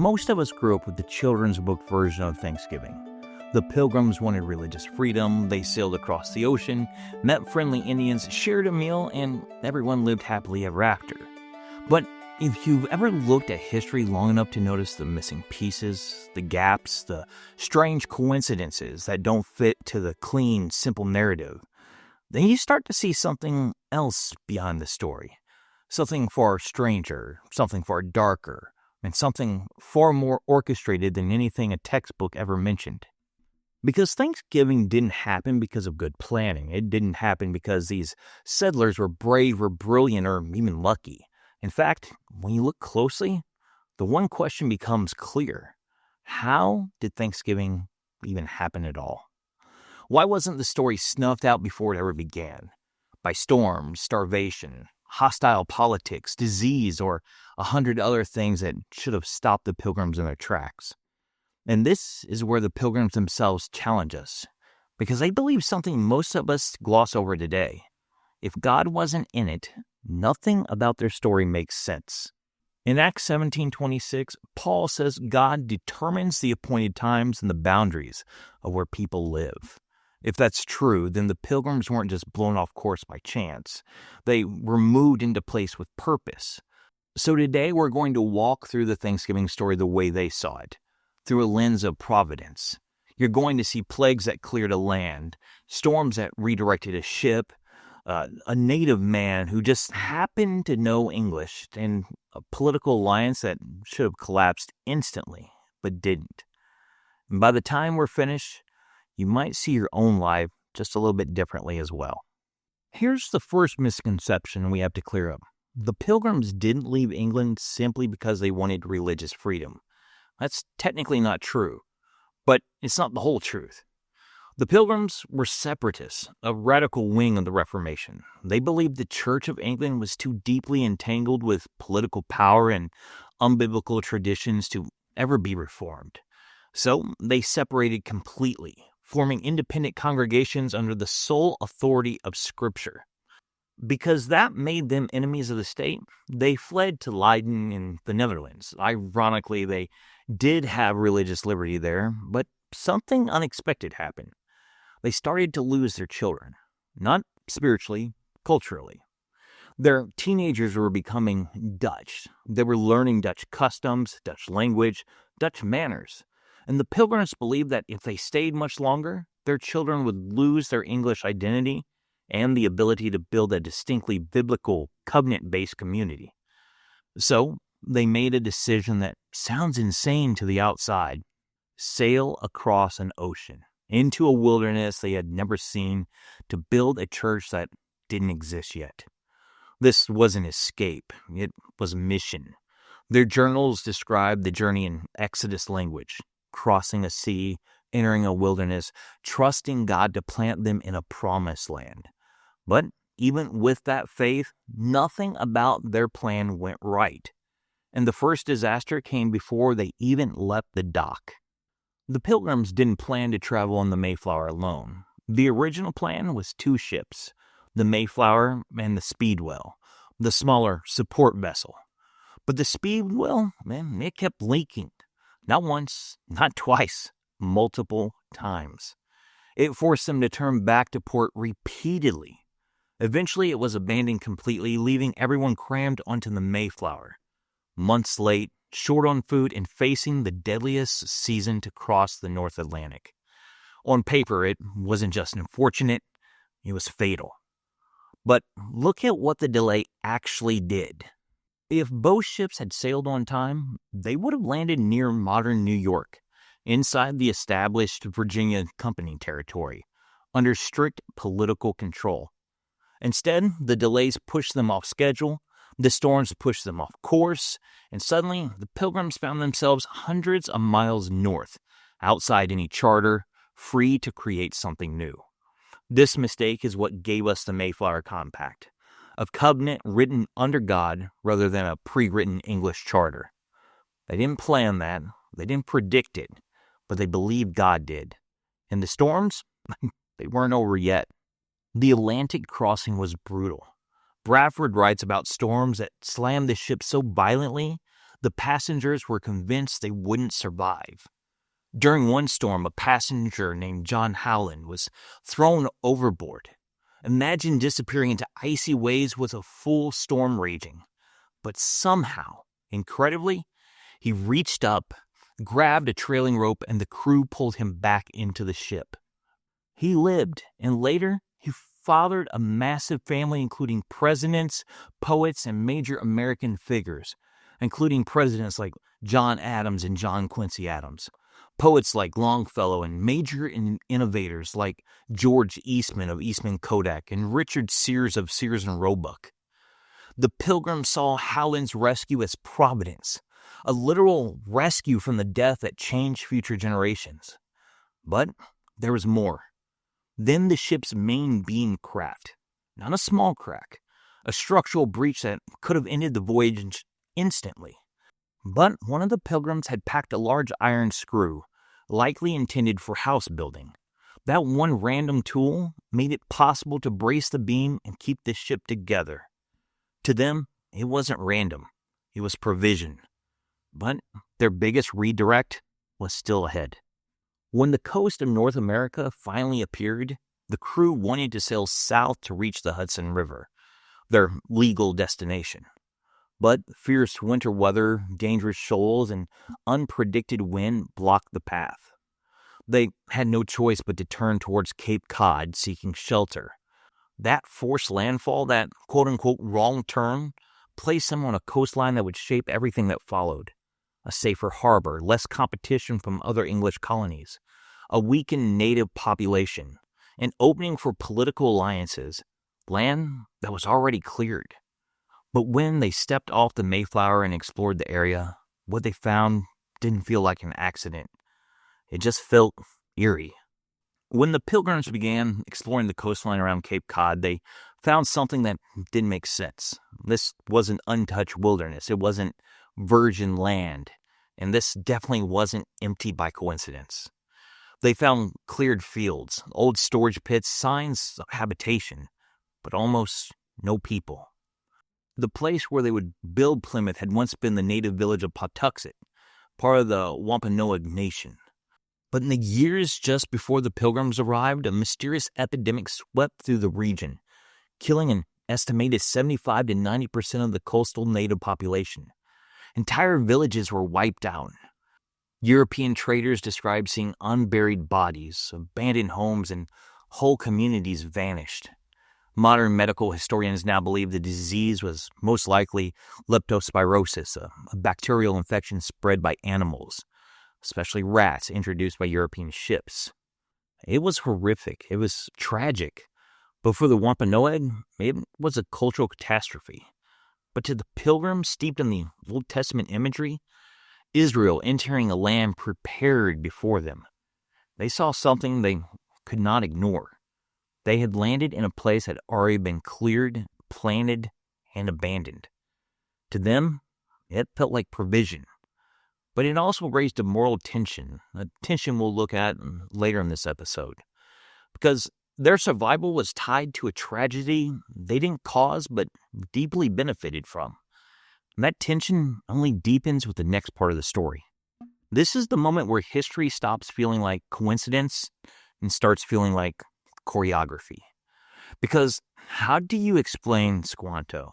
Most of us grew up with the children's book version of Thanksgiving. The Pilgrims wanted religious freedom, they sailed across the ocean, met friendly Indians, shared a meal, and everyone lived happily ever after. But if you've ever looked at history long enough to notice the missing pieces, the gaps, the strange coincidences that don't fit to the clean, simple narrative, then you start to see something else behind the story. Something far stranger, something far darker, and something far more orchestrated than anything a textbook ever mentioned. Because Thanksgiving didn't happen because of good planning. It didn't happen because these settlers were brave or brilliant or even lucky. In fact, when you look closely, the one question becomes clear. How did Thanksgiving even happen at all? Why wasn't the story snuffed out before it ever began? By storms, starvation, hostile politics, disease, or 100 other things that should have stopped the Pilgrims in their tracks. And this is where the Pilgrims themselves challenge us, because they believe something most of us gloss over today. If God wasn't in it, nothing about their story makes sense. In Acts 17:26, Paul says God determines the appointed times and the boundaries of where people live. If that's true, then the Pilgrims weren't just blown off course by chance. They were moved into place with purpose. So today we're going to walk through the Thanksgiving story the way they saw it, through a lens of Providence. You're going to see plagues that cleared a land, storms that redirected a ship, a native man who just happened to know English, and a political alliance that should have collapsed instantly, but didn't. And by the time we're finished, you might see your own life just a little bit differently as well. Here's the first misconception we have to clear up. The Pilgrims didn't leave England simply because they wanted religious freedom. That's technically not true, but it's not the whole truth. The Pilgrims were Separatists, a radical wing of the Reformation. They believed the Church of England was too deeply entangled with political power and unbiblical traditions to ever be reformed. So they separated completely, forming independent congregations under the sole authority of Scripture. Because that made them enemies of the state, they fled to Leiden in the Netherlands. Ironically, they did have religious liberty there, but something unexpected happened. They started to lose their children, not spiritually, culturally. Their teenagers were becoming Dutch. They were learning Dutch customs, Dutch language, Dutch manners. And the Pilgrims believed that if they stayed much longer, their children would lose their English identity and the ability to build a distinctly biblical, covenant-based community. So they made a decision that sounds insane to the outside: sail across an ocean into a wilderness they had never seen to build a church that didn't exist yet. This was an escape. It was a mission. Their journals described the journey in Exodus language: crossing a sea, entering a wilderness, trusting God to plant them in a promised land. But even with that faith, nothing about their plan went right. And the first disaster came before they even left the dock. The Pilgrims didn't plan to travel on the Mayflower alone. The original plan was 2 ships, the Mayflower and the Speedwell, the smaller support vessel. But the Speedwell, it kept leaking. Not once, not twice, multiple times. It forced them to turn back to port repeatedly. Eventually, it was abandoned completely, leaving everyone crammed onto the Mayflower. Months late, short on food, and facing the deadliest season to cross the North Atlantic. On paper, it wasn't just unfortunate, it was fatal. But look at what the delay actually did. If both ships had sailed on time, they would have landed near modern New York, inside the established Virginia Company territory, under strict political control. Instead, the delays pushed them off schedule, the storms pushed them off course, and suddenly the Pilgrims found themselves hundreds of miles north, outside any charter, free to create something new. This mistake is what gave us the Mayflower Compact, a covenant written under God rather than a pre-written English charter. They didn't plan that, they didn't predict it, but they believed God did. And the storms, they weren't over yet. The Atlantic crossing was brutal. Bradford writes about storms that slammed the ship so violently The passengers were convinced they wouldn't survive. During one storm, a passenger named John Howland was thrown overboard. Imagine disappearing into icy waves with a full storm raging. But somehow, incredibly, he reached up, grabbed a trailing rope, and the crew pulled him back into the ship. He lived, and later, he fathered a massive family including presidents, poets, and major American figures, including presidents like John Adams and John Quincy Adams, poets like Longfellow, and major innovators like George Eastman of Eastman Kodak and Richard Sears of Sears and Roebuck. The Pilgrims saw Howland's rescue as Providence, a literal rescue from the death that changed future generations. But there was more. Then the ship's main beam cracked. Not a small crack, a structural breach that could have ended the voyage instantly. But one of the Pilgrims had packed a large iron screw, likely intended for house building. That one random tool made it possible to brace the beam and keep the ship together. To them, it wasn't random. It was provision. But their biggest redirect was still ahead. When the coast of North America finally appeared, the crew wanted to sail south to reach the Hudson River, their legal destination. But fierce winter weather, dangerous shoals, and unpredicted wind blocked the path. They had no choice but to turn towards Cape Cod, seeking shelter. That forced landfall, that quote-unquote wrong turn, placed them on a coastline that would shape everything that followed. A safer harbor, less competition from other English colonies, a weakened native population, an opening for political alliances, land that was already cleared. But when they stepped off the Mayflower and explored the area, what they found didn't feel like an accident. It just felt eerie. When the Pilgrims began exploring the coastline around Cape Cod, they found something that didn't make sense. This wasn't untouched wilderness. It wasn't virgin land. And this definitely wasn't empty by coincidence. They found cleared fields, old storage pits, signs of habitation, but almost no people. The place where they would build Plymouth had once been the native village of Patuxet, part of the Wampanoag Nation. But in the years just before the Pilgrims arrived, a mysterious epidemic swept through the region, killing an estimated 75 to 90% of the coastal native population. Entire villages were wiped out. European traders described seeing unburied bodies, abandoned homes, and whole communities vanished. Modern medical historians now believe the disease was most likely leptospirosis, a bacterial infection spread by animals, especially rats introduced by European ships. It was horrific. It was tragic. But for the Wampanoag, it was a cultural catastrophe. But to the Pilgrims steeped in the Old Testament imagery, Israel entering a land prepared before them, they saw something they could not ignore. They had landed in a place that had already been cleared, planted, and abandoned. To them, it felt like provision. But it also raised a moral tension, a tension we'll look at later in this episode. Because their survival was tied to a tragedy they didn't cause but deeply benefited from. And that tension only deepens with the next part of the story. This is the moment where history stops feeling like coincidence and starts feeling like choreography. Because how do you explain Squanto?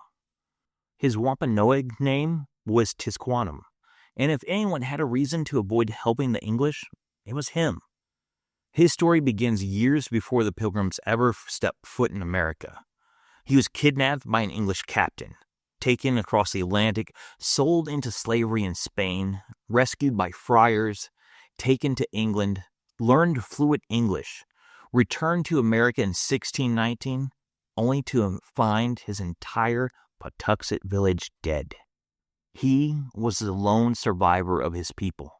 His Wampanoag name was Tisquantum, and if anyone had a reason to avoid helping the English, it was him. His story begins years before the Pilgrims ever stepped foot in America. He was kidnapped by an English captain, taken across the Atlantic, sold into slavery in Spain, rescued by friars, taken to England, learned fluent English, returned to America in 1619, only to find his entire Patuxet village dead. He was the lone survivor of his people.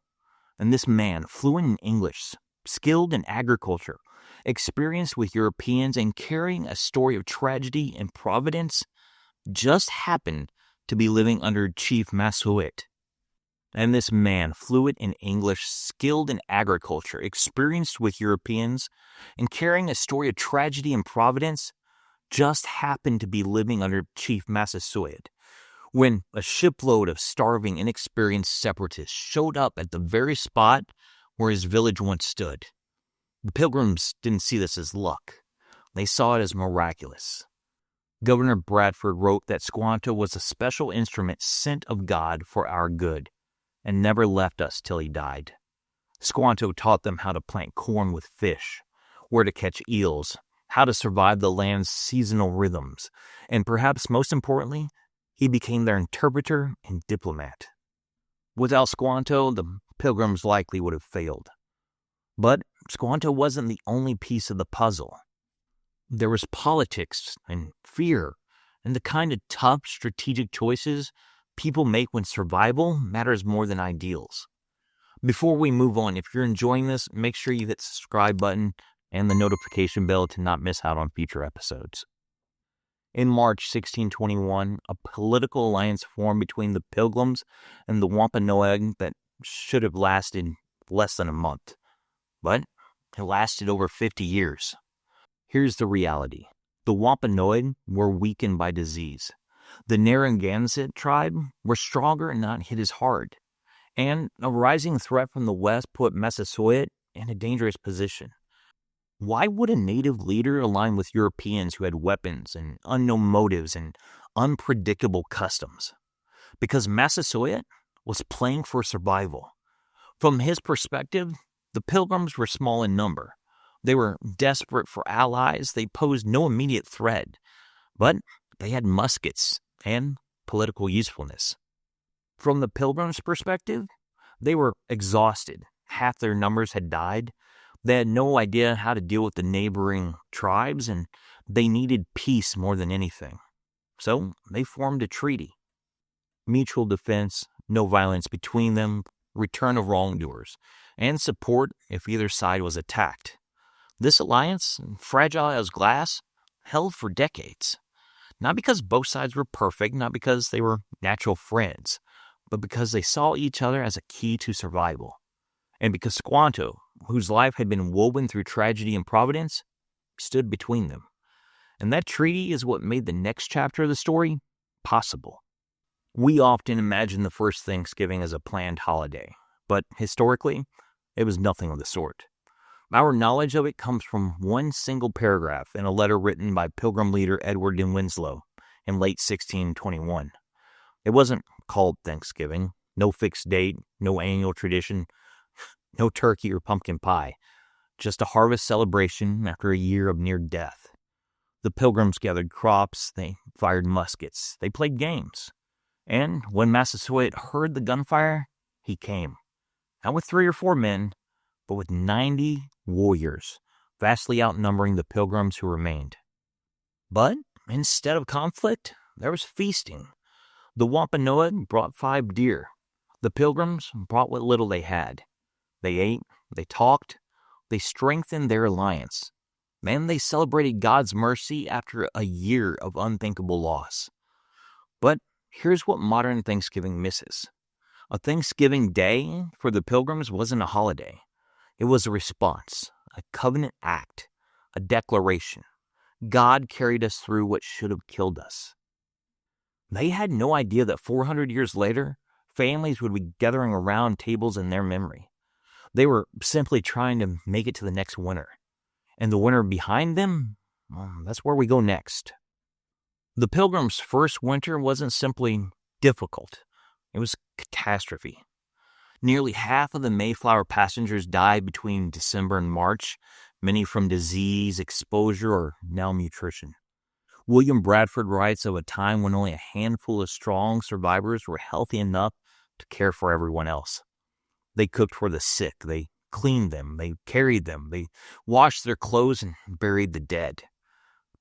And this man, fluent in English, skilled in agriculture, experienced with Europeans, and carrying a story of tragedy and providence, just happened to be living under Chief Massasoit. And this man, fluent in English, skilled in agriculture, experienced with Europeans, and carrying a story of tragedy and providence, just happened to be living under Chief Massasoit, when a shipload of starving, inexperienced separatists showed up at the very spot where his village once stood. The Pilgrims didn't see this as luck. They saw it as miraculous. Governor Bradford wrote that Squanto was a special instrument sent of God for our good, and never left us till he died. Squanto taught them how to plant corn with fish, where to catch eels, how to survive the land's seasonal rhythms, and perhaps most importantly, he became their interpreter and diplomat. Without Squanto, the Pilgrims likely would have failed. But Squanto wasn't the only piece of the puzzle. There was politics and fear and the kind of tough strategic choices people make when survival matters more than ideals. Before we move on, if you're enjoying this, make sure you hit the subscribe button and the notification bell to not miss out on future episodes. In March 1621, a political alliance formed between the Pilgrims and the Wampanoag that should have lasted less than a month. But it lasted over 50 years. Here's the reality. The Wampanoag were weakened by disease. The Narragansett tribe were stronger and not hit as hard. And a rising threat from the west put Massasoit in a dangerous position. Why would a native leader align with Europeans who had weapons and unknown motives and unpredictable customs? Because Massasoit was playing for survival. From his perspective, the Pilgrims were small in number. They were desperate for allies. They posed no immediate threat, but they had muskets and political usefulness. From the Pilgrims' perspective, they were exhausted. Half their numbers had died. They had no idea how to deal with the neighboring tribes, and they needed peace more than anything. So they formed a treaty. Mutual defense, no violence between them, return of wrongdoers, and support if either side was attacked. This alliance, fragile as glass, held for decades. Not because both sides were perfect, not because they were natural friends, but because they saw each other as a key to survival. And because Squanto, whose life had been woven through tragedy in Providence, stood between them. And that treaty is what made the next chapter of the story possible. We often imagine the first Thanksgiving as a planned holiday, but historically, it was nothing of the sort. Our knowledge of it comes from one single paragraph in a letter written by Pilgrim leader Edward de Winslow in late 1621. It wasn't called Thanksgiving, no fixed date, no annual tradition, no turkey or pumpkin pie, just a harvest celebration after a year of near death. The Pilgrims gathered crops, they fired muskets, they played games. And when Massasoit heard the gunfire, he came. Not with 3 or 4 men, but with 90 warriors, vastly outnumbering the Pilgrims who remained. But instead of conflict, there was feasting. The Wampanoag brought 5 deer. The Pilgrims brought what little they had. They ate, they talked, they strengthened their alliance. And they celebrated God's mercy after a year of unthinkable loss. But here's what modern Thanksgiving misses. A Thanksgiving Day for the Pilgrims wasn't a holiday. It was a response, a covenant act, a declaration. God carried us through what should have killed us. They had no idea that 400 years later, families would be gathering around tables in their memory. They were simply trying to make it to the next winter. And the winter behind them, well, that's where we go next. The Pilgrims' first winter wasn't simply difficult. It was catastrophe. Nearly half of the Mayflower passengers died between December and March, many from disease, exposure, or malnutrition. William Bradford writes of a time when only a handful of strong survivors were healthy enough to care for everyone else. They cooked for the sick, they cleaned them, they carried them, they washed their clothes and buried the dead.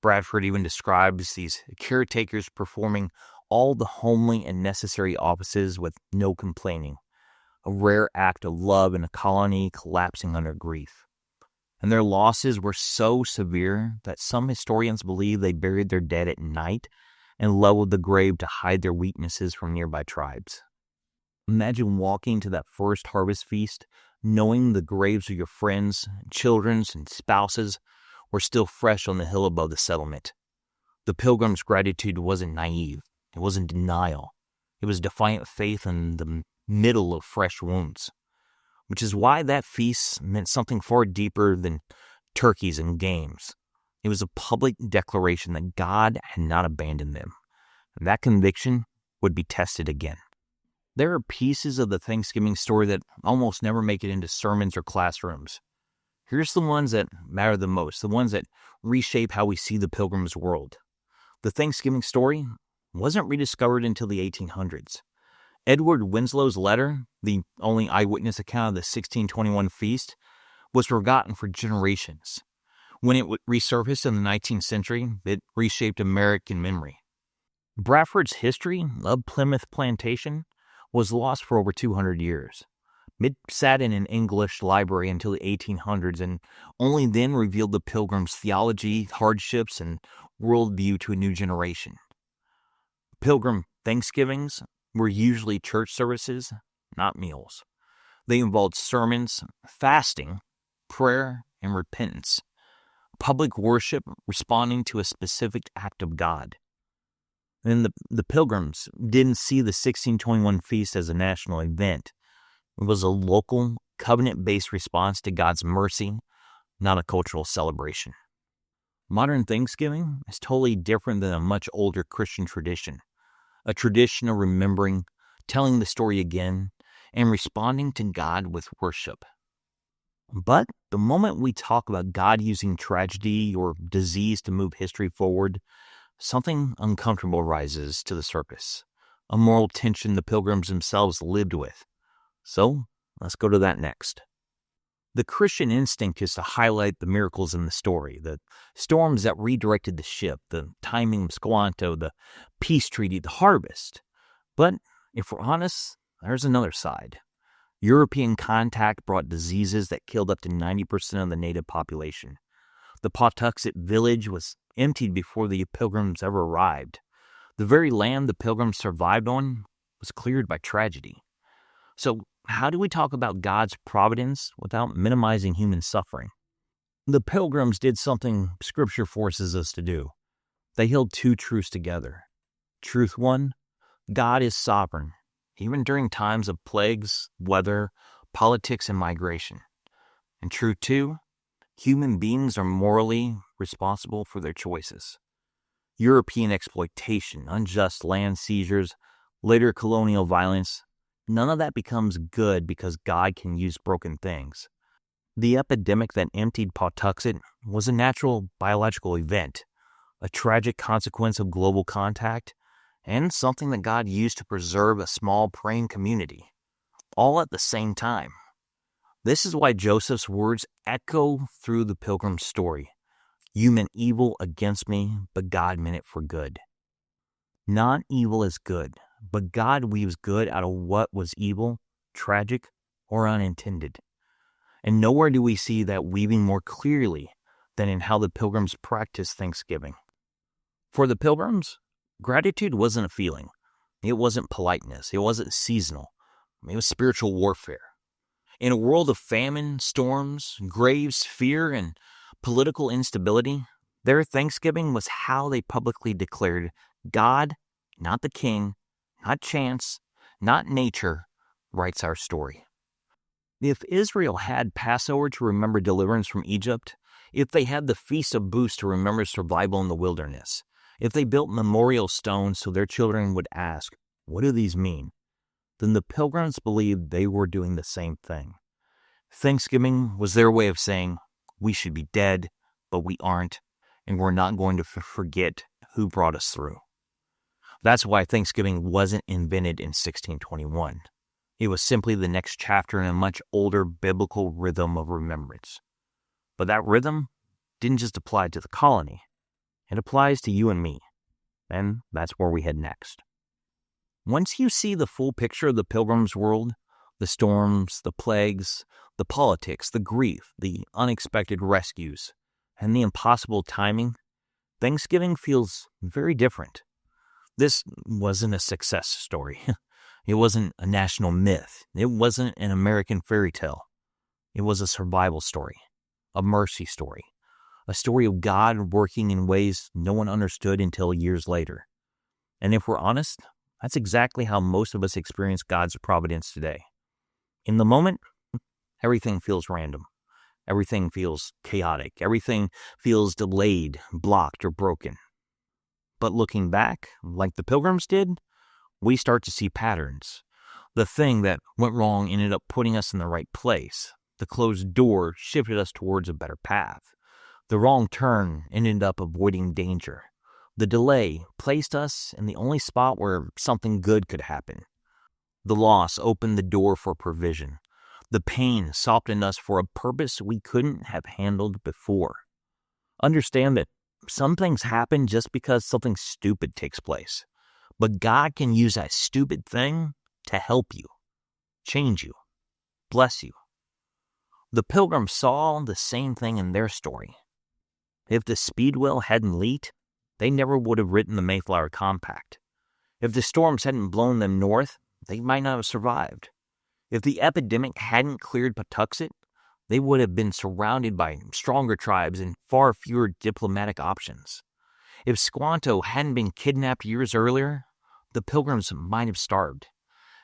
Bradford even describes these caretakers performing all the homely and necessary offices with no complaining. A rare act of love in a colony collapsing under grief. And their losses were so severe that some historians believe they buried their dead at night and leveled the grave to hide their weaknesses from nearby tribes. Imagine walking to that first harvest feast, knowing the graves of your friends, children, and spouses were still fresh on the hill above the settlement. The Pilgrims' gratitude wasn't naive. It wasn't denial. It was defiant faith in the middle of fresh wounds, which is why that feast meant something far deeper than turkeys and games. It was a public declaration that God had not abandoned them. And that conviction would be tested again. There are pieces of the Thanksgiving story that almost never make it into sermons or classrooms. Here's the ones that matter the most, the ones that reshape how we see the Pilgrim's world. The Thanksgiving story wasn't rediscovered until the 1800s. Edward Winslow's letter, the only eyewitness account of the 1621 feast, was forgotten for generations. When it resurfaced in the 19th century, it reshaped American memory. Bradford's history of Plymouth plantation was lost for over 200 years. It sat in an English library until the 1800s and only then revealed the Pilgrims' theology, hardships, and worldview to a new generation. Pilgrim Thanksgivings were usually church services, not meals. They involved sermons, fasting, prayer, and repentance. Public worship responding to a specific act of God. And the Pilgrims didn't see the 1621 feast as a national event. It was a local, covenant-based response to God's mercy, not a cultural celebration. Modern Thanksgiving is totally different than a much older Christian tradition. A tradition of remembering, telling the story again, and responding to God with worship. But the moment we talk about God using tragedy or disease to move history forward, something uncomfortable rises to the surface. A moral tension the Pilgrims themselves lived with. So, let's go to that next. The Christian instinct is to highlight the miracles in the story, the storms that redirected the ship, the timing of Squanto, the peace treaty, the harvest. But if we're honest, there's another side. European contact brought diseases that killed up to 90% of the native population. The Patuxet village was emptied before the Pilgrims ever arrived. The very land the Pilgrims survived on was cleared by tragedy. So, how do we talk about God's providence without minimizing human suffering? The Pilgrims did something Scripture forces us to do. They held two truths together. Truth one, God is sovereign, even during times of plagues, weather, politics, and migration. And truth two, human beings are morally responsible for their choices. European exploitation, unjust land seizures, later colonial violence, none of that becomes good because God can use broken things. The epidemic that emptied Patuxet was a natural biological event, a tragic consequence of global contact, and something that God used to preserve a small praying community, all at the same time. This is why Joseph's words echo through the Pilgrim's story. You meant evil against me, but God meant it for good. Not evil is good, but God weaves good out of what was evil, tragic, or unintended. And nowhere do we see that weaving more clearly than in how the Pilgrims practiced Thanksgiving. For the Pilgrims, gratitude wasn't a feeling. It wasn't politeness. It wasn't seasonal. It was spiritual warfare. In a world of famine, storms, graves, fear, and political instability, their Thanksgiving was how they publicly declared God, not the king, not chance, not nature, writes our story. If Israel had Passover to remember deliverance from Egypt, if they had the Feast of Booths to remember survival in the wilderness, if they built memorial stones so their children would ask, what do these mean? Then the Pilgrims believed they were doing the same thing. Thanksgiving was their way of saying, we should be dead, but we aren't, and we're not going to forget who brought us through. That's why Thanksgiving wasn't invented in 1621. It was simply the next chapter in a much older biblical rhythm of remembrance. But that rhythm didn't just apply to the colony. It applies to you and me. And that's where we head next. Once you see the full picture of the Pilgrim's world, the storms, the plagues, the politics, the grief, the unexpected rescues, and the impossible timing, Thanksgiving feels very different. This wasn't a success story. It wasn't a national myth. It wasn't an American fairy tale. It was a survival story, a mercy story, a story of God working in ways no one understood until years later. And if we're honest, That's exactly how most of us experience God's providence today. In the moment, everything feels random. Everything feels chaotic. Everything feels delayed, blocked, or broken. But looking back, like the Pilgrims did, we start to see patterns. The thing that went wrong ended up putting us in the right place. The closed door shifted us towards a better path. The wrong turn ended up avoiding danger. The delay placed us in the only spot where something good could happen. The loss opened the door for provision. The pain softened us for a purpose we couldn't have handled before. Understand that some things happen just because something stupid takes place. But God can use that stupid thing to help you, change you, bless you. The Pilgrims saw the same thing in their story. If the Speedwell hadn't leaked, they never would have written the Mayflower Compact. If the storms hadn't blown them north, they might not have survived. If the epidemic hadn't cleared Patuxet, they would have been surrounded by stronger tribes and far fewer diplomatic options. If Squanto hadn't been kidnapped years earlier, the Pilgrims might have starved.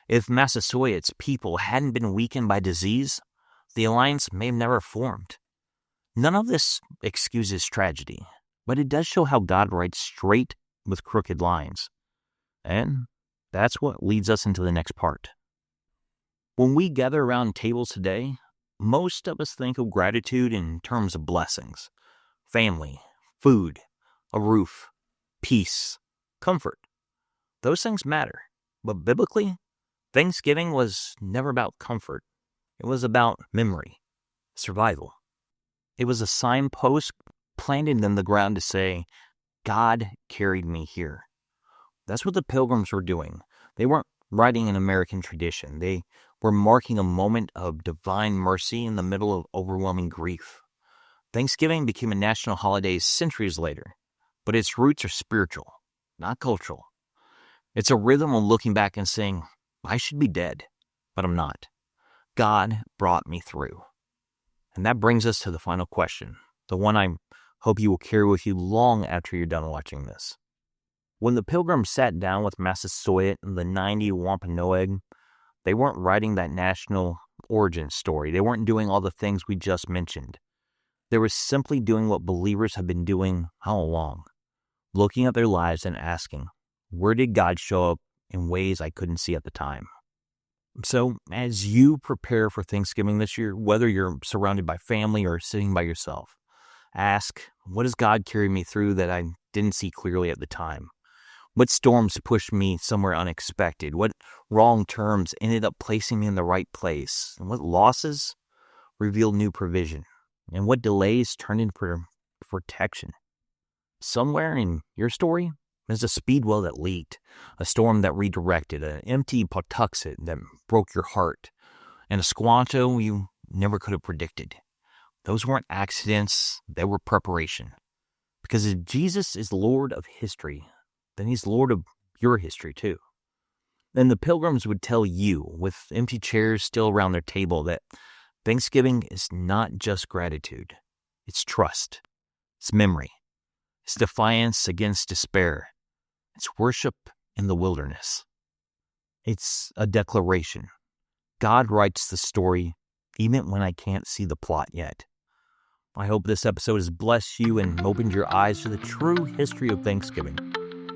If Massasoit's people hadn't been weakened by disease, the alliance may have never formed. None of this excuses tragedy, but it does show how God writes straight with crooked lines. And that's what leads us into the next part. When we gather around tables today, most of us think of gratitude in terms of blessings. Family, food, a roof, peace, comfort. Those things matter, but biblically, Thanksgiving was never about comfort. It was about memory, survival. It was a signpost planted in the ground to say, God carried me here. That's what the Pilgrims were doing. They weren't writing an American tradition. They were marking a moment of divine mercy in the middle of overwhelming grief. Thanksgiving became a national holiday centuries later, but its roots are spiritual, not cultural. It's a rhythm of looking back and saying, I should be dead, but I'm not. God brought me through. And that brings us to the final question, the one I hope you will carry with you long after you're done watching this. When the Pilgrims sat down with Massasoit and the 90 Wampanoag, they weren't writing that national origin story. They weren't doing all the things we just mentioned. They were simply doing what believers have been doing all along, looking at their lives and asking, where did God show up in ways I couldn't see at the time? So as you prepare for Thanksgiving this year, whether you're surrounded by family or sitting by yourself, ask, what does God carry me through that I didn't see clearly at the time? What storms pushed me somewhere unexpected? What wrong turns ended up placing me in the right place? And what losses revealed new provision? And what delays turned into protection? Somewhere in your story, there's a Speedwell that leaked, a storm that redirected, an empty Patuxet that broke your heart, and a Squanto you never could have predicted. Those weren't accidents, they were preparation. Because if Jesus is Lord of history, then he's Lord of your history too. And the Pilgrims would tell you, with empty chairs still around their table, that Thanksgiving is not just gratitude. It's trust. It's memory. It's defiance against despair. It's worship in the wilderness. It's a declaration. God writes the story even when I can't see the plot yet. I hope this episode has blessed you and opened your eyes to the true history of Thanksgiving.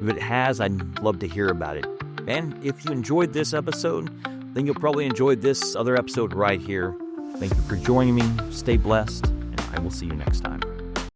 If it has, I'd love to hear about it. And if you enjoyed this episode, then you'll probably enjoy this other episode right here. Thank you for joining me. Stay blessed, and I will see you next time.